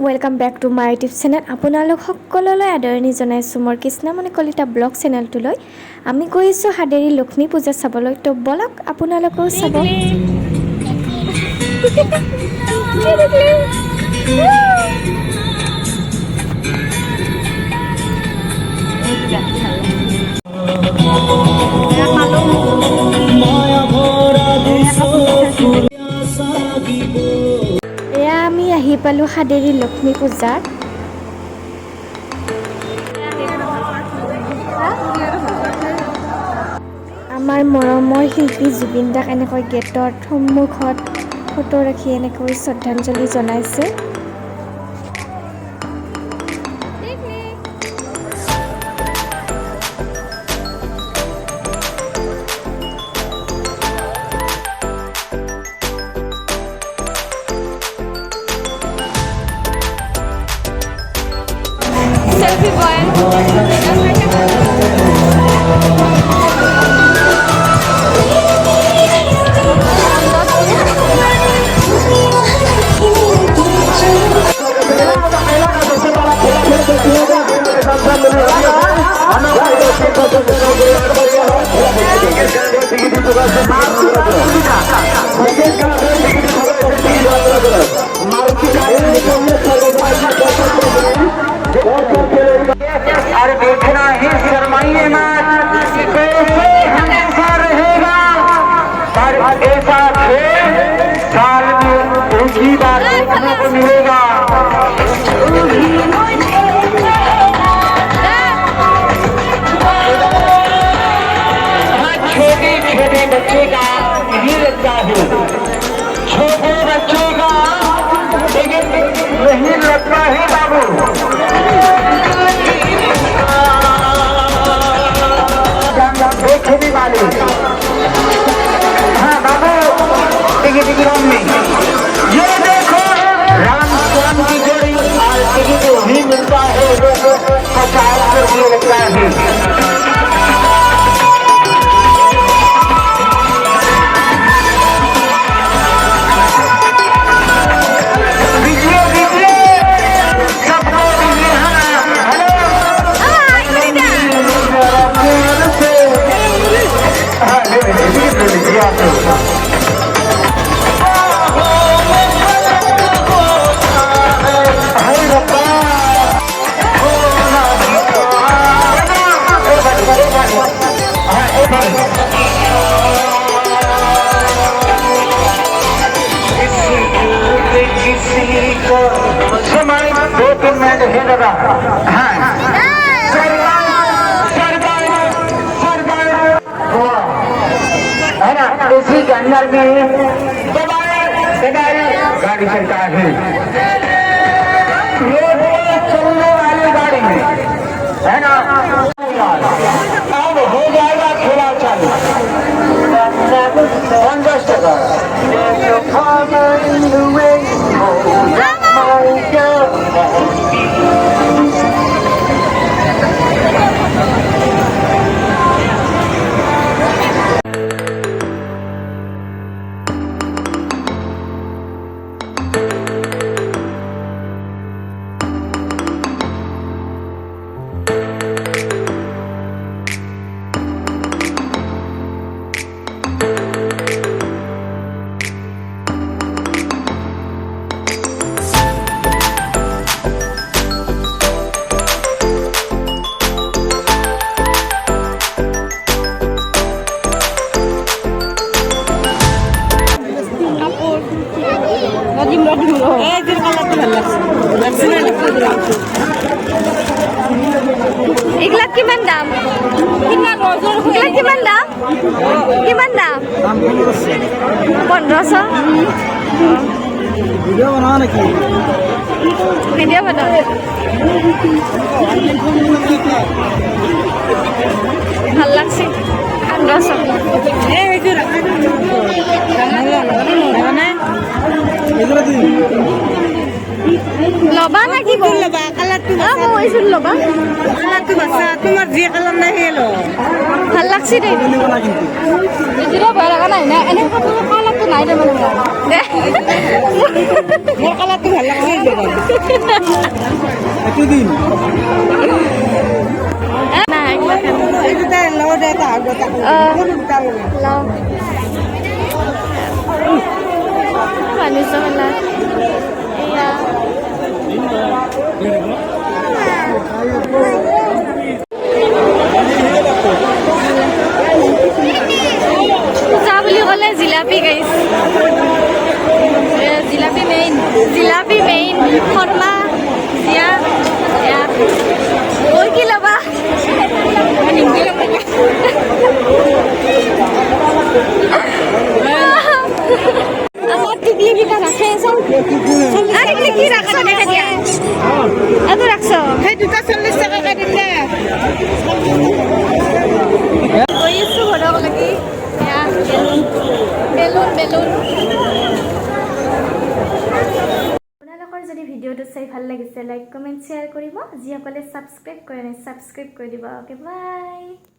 Welcome back to my YouTube channel. আপোনালোক সকললৈ আদৰণি জনাইছোঁ মোৰ কৃষ্ণমণি কলিতা ব্লগ চেনেলটোলৈ। আমি গৈ আছোঁ হাদেৰী লক্ষ্মী পূজা চাবলৈ। তো বলক আপোনালোকেও চাব। এয়া আমি আহি পালোঁ হাদেৰী লক্ষ্মী পূজাত। আমাৰ মৰমৰ শিল্পী জুবিন দাক এনেকৈ গেটৰ সন্মুখত ফটো ৰাখি এনেকৈ শ্ৰদ্ধাঞ্জলি জনাইছে। Selfie boy. अरे देखना ही शर्माइए मत, हमेशा रहेगा पर ऐसा खेल साल में एक ही बार देखने को मिलेगा। छोटे छोटे बच्चे का नहीं लगता है, छोटे बच्चों का लेकिन नहीं लगता है बाबू। देखने वाले हाँ बाबू टिकट में ये देखो राम स्वाम की जोड़ी और टिकट भी मिलता है 50 रुपये लगता है। इसी के अंदर में गाड़ी चलता है, रोड चलने वाली गाड़ी है ना। अब हो जाएगा खेला चालू 50 टका। এগুলা কিমান দাম? এগুলা কিমান দাম? কিমান দাম? 1500। ভিডিও বানাও নাকি? ভিডিও বানাও। ভাল লাগছে 1500। লবা নাকি লবা কালারটো বাছা মইছিল লবা কালারটো বাছা তোমার যে কালার নাই হেলো ভাল লাগছে রে কিন্তু এদিরা ভয় লাগা নাই না এনে কালারটো নাই দে মানে মোৰ কালাৰটো ভাল লাগছে এইটো দিন নাই এইটো তাই লগত এটা আগতে লওঁ মানুহ চলা এয়া পূজা বুলি ক'লে জিলাপি গাইছ জিলাপি মেইন শৰ্মা জিয়া কৈ কি ল'বা আমার টিকলি পিঠা রাখে সব আরে কি রাখছ দেখা দিয়া এত রাখছ সেই দুটা 40 টাকা দিলে কই আছো ঘৰক লাগি বেলুন আপোনালোকৰ যদি ভিডিঅ'টো চাই ভাল লাগিছে লাইক কমেন্ট শ্বেয়াৰ কৰিব যিসকলে সাবস্ক্ৰাইব কৰে নাই সাবস্ক্ৰাইব কৰি দিব ওকে বাই